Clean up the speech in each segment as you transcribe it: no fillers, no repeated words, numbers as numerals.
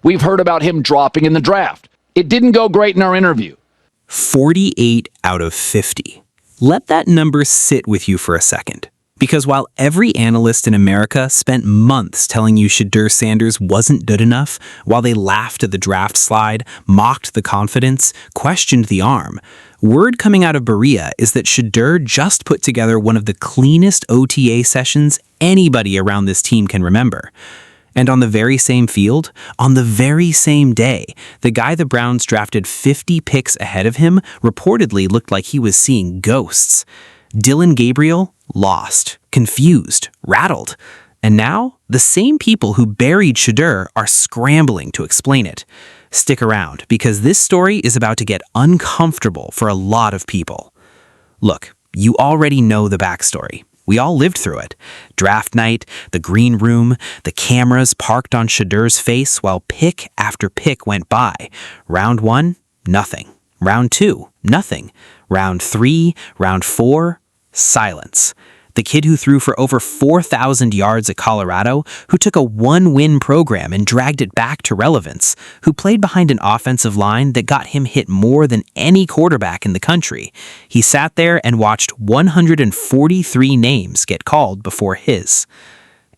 We've heard about him dropping in the draft. It didn't go great in our interview. 48 out of 50. Let that number sit with you for a second. Because while every analyst in America spent months telling you Shedeur Sanders wasn't good enough, while they laughed at the draft slide, mocked the confidence, questioned the arm, word coming out of Berea is that Shedeur just put together one of the cleanest OTA sessions anybody around this team can remember. And on the very same field, on the very same day, the guy the Browns drafted 50 picks ahead of him reportedly looked like he was seeing ghosts. Dillon Gabriel, lost, confused, rattled. And now, the same people who buried Shedeur are scrambling to explain it. Stick around, because this story is about to get uncomfortable for a lot of people. Look, you already know the backstory. We all lived through it. Draft night, the green room, the cameras parked on Shedeur's face while pick after pick went by. Round 1, nothing. Round 2, nothing. Round 3, round 4, silence. The kid who threw for over 4,000 yards at Colorado, who took a one-win program and dragged it back to relevance, who played behind an offensive line that got him hit more than any quarterback in the country. He sat there and watched 143 names get called before his.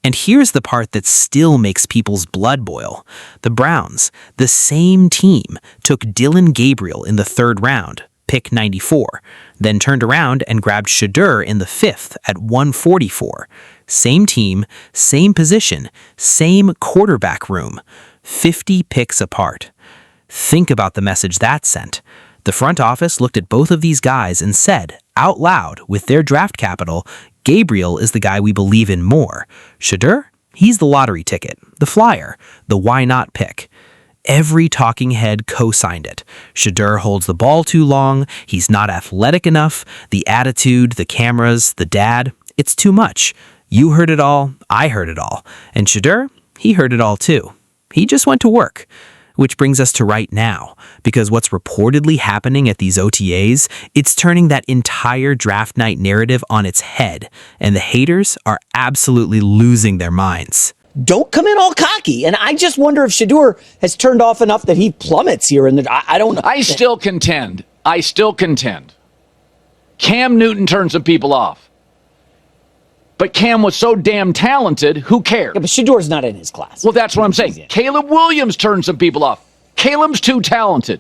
And here's the part that still makes people's blood boil. The Browns, the same team, took Dillon Gabriel in the 3rd round, pick 94, then turned around and grabbed Shedeur in the 5th at 144. Same team, same position, same quarterback room, 50 picks apart. Think about the message that sent. The front office looked at both of these guys and said, out loud, with their draft capital, Gabriel is the guy we believe in more. Shedeur? He's the lottery ticket, the flyer, the why not pick. Every talking head co-signed it. Shedeur holds the ball too long, he's not athletic enough, the attitude, the cameras, the dad, it's too much. You heard it all, I heard it all. And Shedeur, he heard it all too. He just went to work. Which brings us to right now, because what's reportedly happening at these OTAs, it's turning that entire draft night narrative on its head, and the haters are absolutely losing their minds. Don't come in all cocky. And I just wonder if Shedeur has turned off enough that he plummets here. I don't know. I still contend. Cam Newton turned some people off. But Cam was so damn talented, who cared? Yeah, but Shedeur's not in his class. Well, that's what I'm saying. Caleb Williams turned some people off. Caleb's too talented.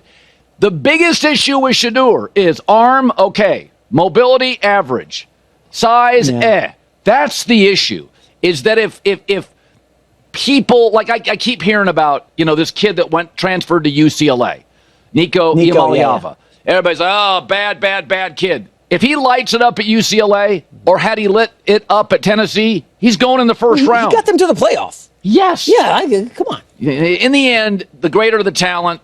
The biggest issue with Shedeur is arm, okay. Mobility, average. Size, That's the issue. Is that if people, like I keep hearing about, this kid that transferred to UCLA, Nico Iamaleava. Yeah. Everybody's like, oh, bad kid. If he lights it up at UCLA, or had he lit it up at Tennessee, he's going in the first round. He got them to the playoffs. Yes. Yeah, come on. In the end, the greater the talent.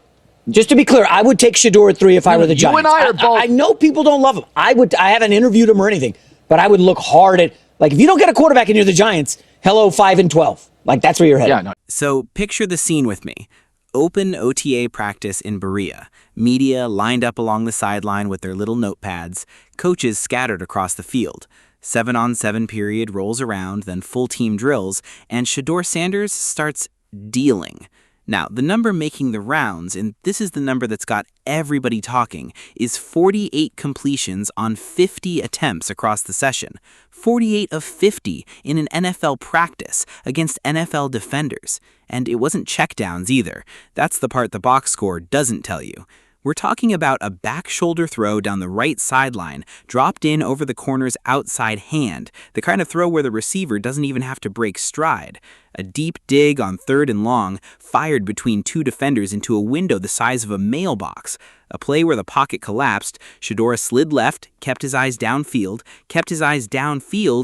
Just to be clear, I would take Shedeur at 3 if I were the Giants. You and I are both. I know people don't love him. I haven't interviewed him or anything, but I would look hard at, like, if you don't get a quarterback and you're the Giants, hello, 5-12. Like, that's where you're headed. Yeah, no. So picture the scene with me. Open OTA practice in Berea. Media lined up along the sideline with their little notepads. Coaches scattered across the field. 7-on-7 period rolls around, then full team drills, and Shedeur Sanders starts dealing. Now, the number making the rounds, and this is the number that's got everybody talking, is 48 completions on 50 attempts across the session. 48 of 50 in an NFL practice against NFL defenders. And it wasn't checkdowns either. That's the part the box score doesn't tell you. We're talking about a back shoulder throw down the right sideline, dropped in over the corner's outside hand, the kind of throw where the receiver doesn't even have to break stride. A deep dig on 3rd and long, fired between 2 defenders into a window the size of a mailbox. A play where the pocket collapsed, Shedeur slid left, kept his eyes downfield,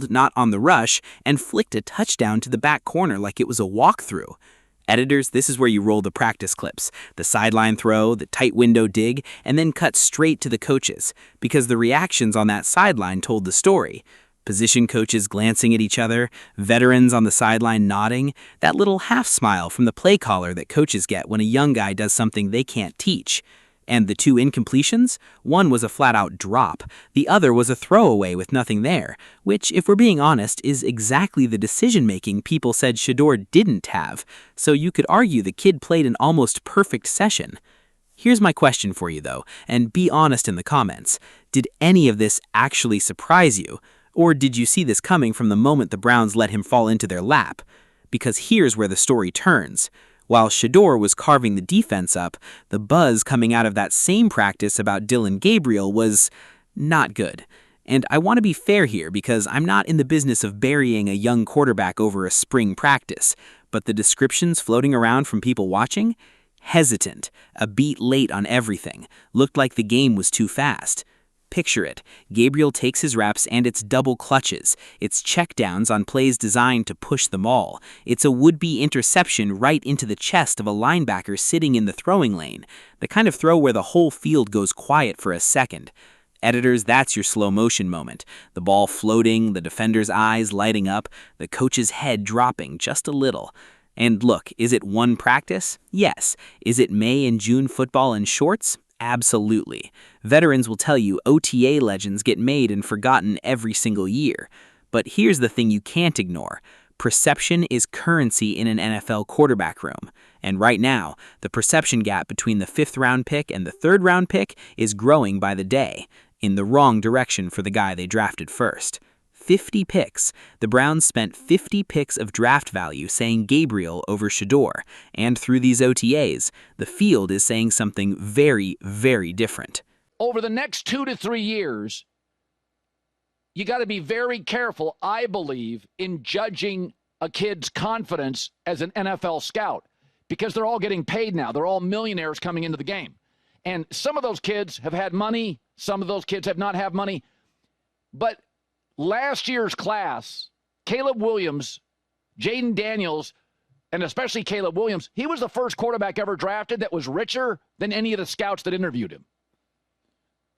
not on the rush, and flicked a touchdown to the back corner like it was a walkthrough. Editors, this is where you roll the practice clips, the sideline throw, the tight window dig, and then cut straight to the coaches, because the reactions on that sideline told the story. Position coaches glancing at each other, veterans on the sideline nodding, that little half smile from the play caller that coaches get when a young guy does something they can't teach. And the 2 incompletions? One was a flat-out drop. The other was a throwaway with nothing there, which, if we're being honest, is exactly the decision-making people said Shedeur didn't have. So you could argue the kid played an almost perfect session. Here's my question for you, though, and be honest in the comments. Did any of this actually surprise you? Or did you see this coming from the moment the Browns let him fall into their lap? Because here's where the story turns. While Shedeur was carving the defense up, the buzz coming out of that same practice about Dylan Gabriel was not good. And I want to be fair here because I'm not in the business of burying a young quarterback over a spring practice, but the descriptions floating around from people watching? Hesitant, a beat late on everything, looked like the game was too fast. Picture it. Gabriel takes his reps and it's double clutches. It's checkdowns on plays designed to push them all. It's a would-be interception right into the chest of a linebacker sitting in the throwing lane. The kind of throw where the whole field goes quiet for a second. Editors, that's your slow motion moment. The ball floating, the defender's eyes lighting up, the coach's head dropping just a little. And look, is it one practice? Yes. Is it May and June football in shorts? Absolutely. Veterans will tell you OTA legends get made and forgotten every single year. But here's the thing you can't ignore. Perception is currency in an NFL quarterback room. And right now, the perception gap between the 5th-round pick and the 3rd-round pick is growing by the day, in the wrong direction for the guy they drafted first. 50 picks. The Browns spent 50 picks of draft value saying Gabriel over Shedeur, and through these OTAs, the field is saying something very, very different. Over the next 2 to 3 years, you got to be very careful, I believe, in judging a kid's confidence as an NFL scout, because they're all getting paid now. They're all millionaires coming into the game. And some of those kids have had money. Some of those kids have not had money. But last year's class, Caleb Williams, Jaden Daniels, and especially Caleb Williams, he was the first quarterback ever drafted that was richer than any of the scouts that interviewed him.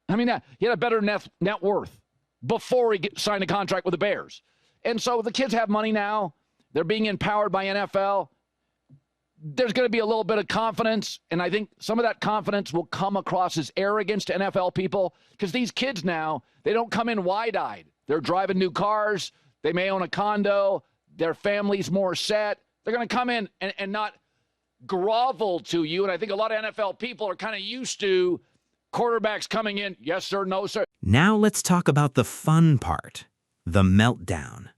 I mean, he had a better net worth before he signed a contract with the Bears. And so the kids have money now. They're being empowered by NFL. There's going to be a little bit of confidence, and I think some of that confidence will come across as arrogance to NFL people, because these kids now, they don't come in wide-eyed. They're driving new cars. They may own a condo. Their family's more set. They're going to come in and not grovel to you. And I think a lot of NFL people are kind of used to quarterbacks coming in, yes, sir, no, sir. Now let's talk about the fun part, the meltdown.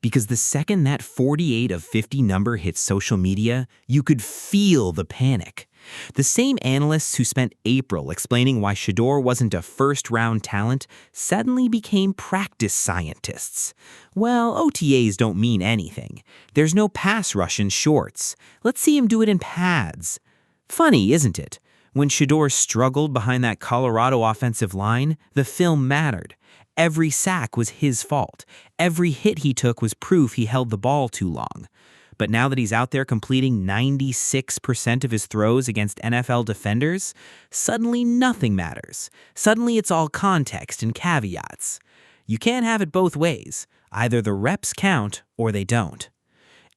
Because the second that 48 of 50 number hit social media, you could feel the panic. The same analysts who spent April explaining why Shedeur wasn't a first-round talent suddenly became practice scientists. Well, OTAs don't mean anything. There's no pass rush in shorts. Let's see him do it in pads. Funny, isn't it? When Shedeur struggled behind that Colorado offensive line, the film mattered. Every sack was his fault. Every hit he took was proof he held the ball too long. But now that he's out there completing 96% of his throws against NFL defenders, suddenly nothing matters. Suddenly it's all context and caveats. You can't have it both ways. Either the reps count or they don't.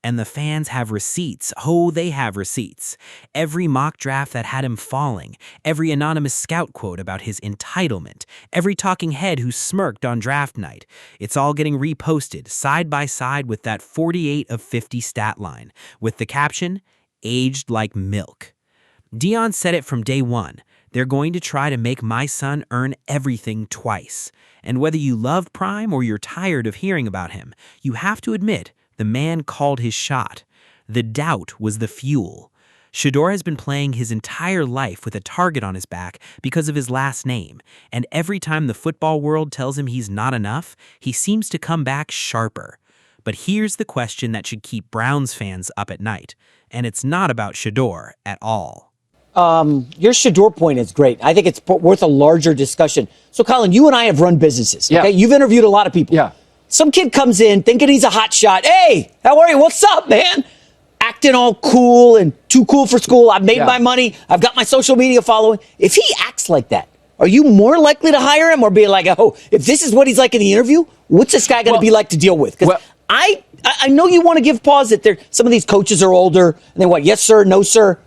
And the fans have receipts. Oh, they have receipts. Every mock draft that had him falling, every anonymous scout quote about his entitlement, every talking head who smirked on draft night, it's all getting reposted side by side with that 48 of 50 stat line, with the caption, aged like milk. Deion said it from day one. They're going to try to make my son earn everything twice. And whether you love Prime or you're tired of hearing about him, you have to admit, the man called his shot. The doubt was the fuel. Shedeur has been playing his entire life with a target on his back because of his last name, and every time the football world tells him he's not enough, he seems to come back sharper. But here's the question that should keep Browns fans up at night, and it's not about Shedeur at all. Your Shedeur point is great. I think it's worth a larger discussion. So, Colin, you and I have run businesses. Okay? You've interviewed a lot of people. Yeah. Some kid comes in thinking he's a hot shot. Hey, how are you? What's up, man? Acting all cool and too cool for school. I've made my money. I've got my social media following. If he acts like that, are you more likely to hire him or be like, oh, if this is what he's like in the interview, what's this guy going to be like to deal with? Because I know you want to give pause that some of these coaches are older and they want yes, sir, no, sir.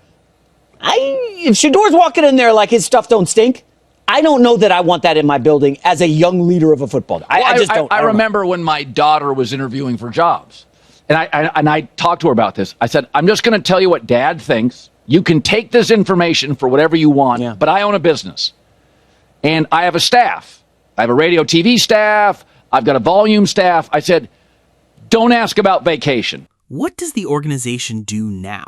If Shedeur's walking in there like his stuff don't stink, I don't know that I want that in my building as a young leader of a football team. I just don't. I remember when my daughter was interviewing for jobs, and I talked to her about this. I said, I'm just going to tell you what Dad thinks. You can take this information for whatever you want, but I own a business, and I have a staff. I have a radio TV staff. I've got a volume staff. I said, don't ask about vacation. What does the organization do now?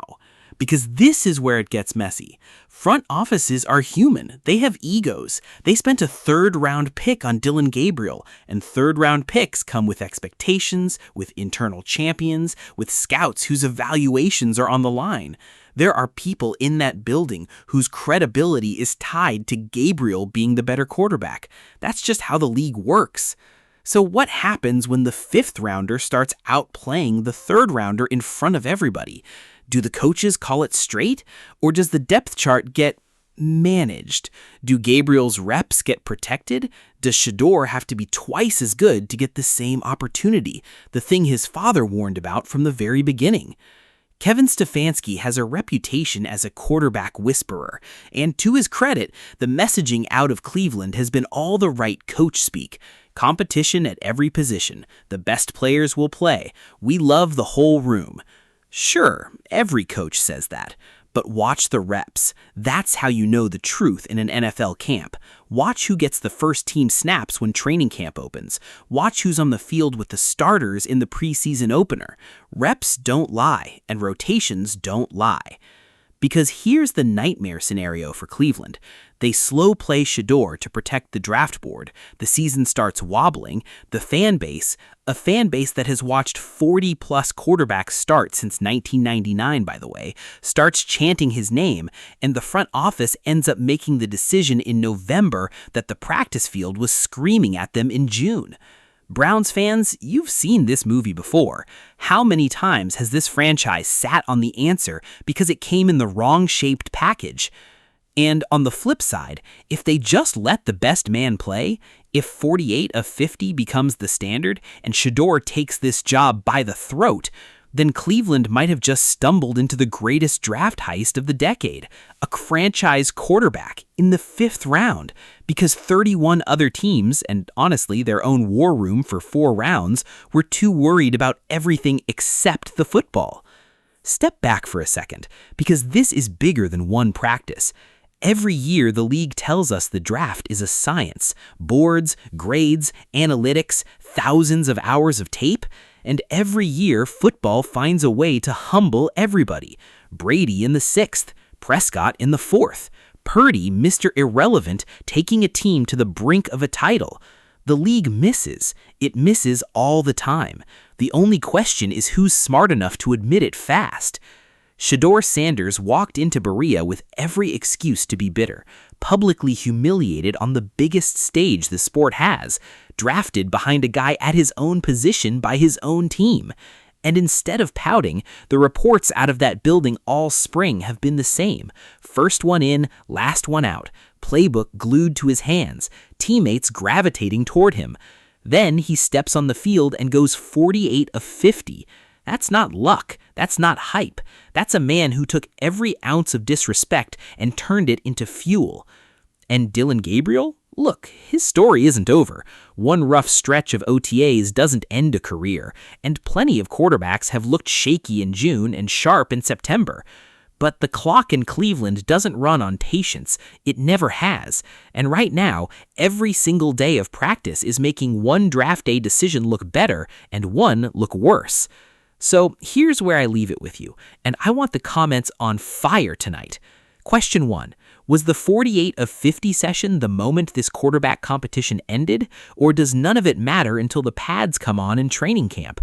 Because this is where it gets messy. Front offices are human. They have egos. They spent a third-round pick on Dillon Gabriel, and third-round picks come with expectations, with internal champions, with scouts whose evaluations are on the line. There are people in that building whose credibility is tied to Gabriel being the better quarterback. That's just how the league works. So what happens when the fifth-rounder starts outplaying the third-rounder in front of everybody? Do the coaches call it straight, or does the depth chart get managed? Do Gabriel's reps get protected? Does Shedeur have to be twice as good to get the same opportunity, the thing his father warned about from the very beginning? Kevin Stefanski has a reputation as a quarterback whisperer, and to his credit, the messaging out of Cleveland has been all the right coach speak. Competition at every position. The best players will play. We love the whole room. Sure, every coach says that, but watch the reps. That's how you know the truth in an NFL camp. Watch who gets the first team snaps when training camp opens. Watch who's on the field with the starters in the preseason opener. Reps don't lie, and rotations don't lie. Because here's the nightmare scenario for Cleveland. They slow play Shedeur to protect the draft board. The season starts wobbling. The fan base, a fan base that has watched 40-plus quarterbacks start since 1999, by the way, starts chanting his name, and the front office ends up making the decision in November that the practice field was screaming at them in June. Browns fans, you've seen this movie before. How many times has this franchise sat on the answer because it came in the wrong-shaped package? And on the flip side, if they just let the best man play, if 48 of 50 becomes the standard and Shedeur takes this job by the throat, then Cleveland might have just stumbled into the greatest draft heist of the decade, a franchise quarterback in the 5th round, because 31 other teams, and honestly their own war room for 4 rounds, were too worried about everything except the football. Step back for a second, because this is bigger than one practice. Every year, the league tells us the draft is a science. Boards, grades, analytics, thousands of hours of tape. And every year, football finds a way to humble everybody. Brady in the 6th, Prescott in the 4th, Purdy, Mr. Irrelevant, taking a team to the brink of a title. The league misses. It misses all the time. The only question is who's smart enough to admit it fast. Shedeur Sanders walked into Berea with every excuse to be bitter, publicly humiliated on the biggest stage the sport has, drafted behind a guy at his own position by his own team. And instead of pouting, the reports out of that building all spring have been the same. First one in, last one out, playbook glued to his hands, teammates gravitating toward him. Then he steps on the field and goes 48 of 50. That's not luck. That's not hype. That's a man who took every ounce of disrespect and turned it into fuel. And Dillon Gabriel? Look, his story isn't over. One rough stretch of OTAs doesn't end a career, and plenty of quarterbacks have looked shaky in June and sharp in September. But the clock in Cleveland doesn't run on patience. It never has. And right now, every single day of practice is making one draft day decision look better and one look worse. So here's where I leave it with you, and I want the comments on fire tonight. Question 1. Was the 48 of 50 session the moment this quarterback competition ended, or does none of it matter until the pads come on in training camp?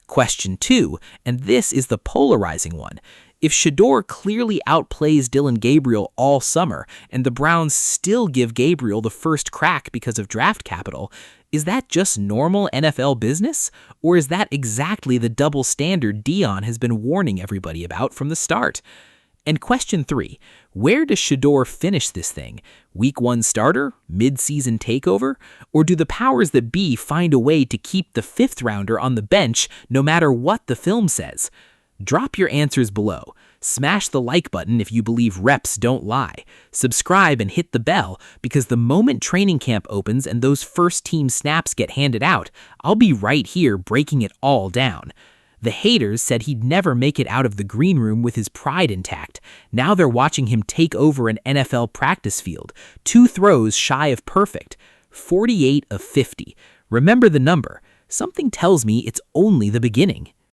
Question 2, and this is the polarizing one. If Shedeur clearly outplays Dillon Gabriel all summer, and the Browns still give Gabriel the first crack because of draft capital, is that just normal NFL business? Or is that exactly the double standard Dion has been warning everybody about from the start? And question 3, where does Shedeur finish this thing? Week 1 starter? Mid-season takeover? Or do the powers that be find a way to keep the 5th rounder on the bench no matter what the film says? Drop your answers below. Smash the like button if you believe reps don't lie. Subscribe and hit the bell, because the moment training camp opens and those first team snaps get handed out, I'll be right here breaking it all down. The haters said he'd never make it out of the green room with his pride intact. Now they're watching him take over an NFL practice field, 2 throws shy of perfect, 48 of 50. Remember the number. Something tells me it's only the beginning.